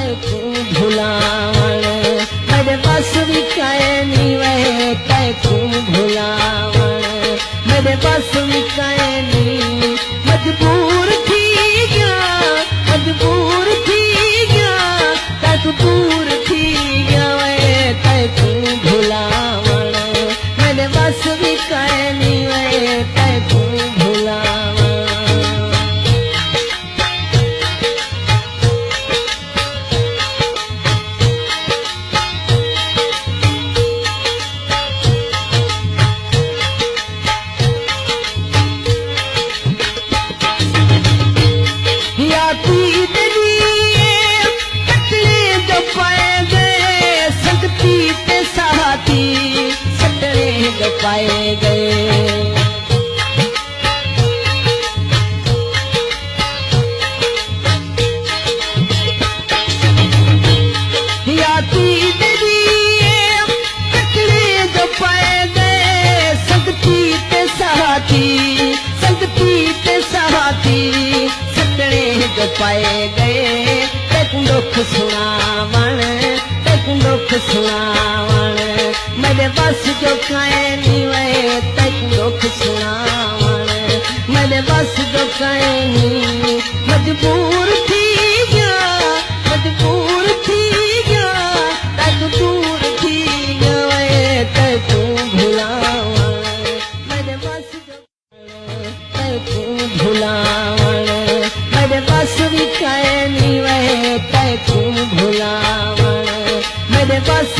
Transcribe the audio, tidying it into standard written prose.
तैकू भुलावण मेरे बस भी कैनी वे तैकू भुलावण मेरे बस भी कैनी मजबूर थी गया तैकू दूर थी गया वे तैकू भुलावण मेरे बस भी कैनी वे तैकू भुलावण पाए गए याती कटले जो पाए गए संगती ते सहाती सटने जो पाए गए तैकू दुख सुनावण मेरे बस जो कैनी वे तैकू दुख सुनावण मेरे बस जो कैनी मजबूर थी गया तैकू दूर थी गया वे तैकू भुलावण मेरे बस जो तैकू भुलावण मेरे बस भी कैनी वे तैकू भुलावण मेरे बस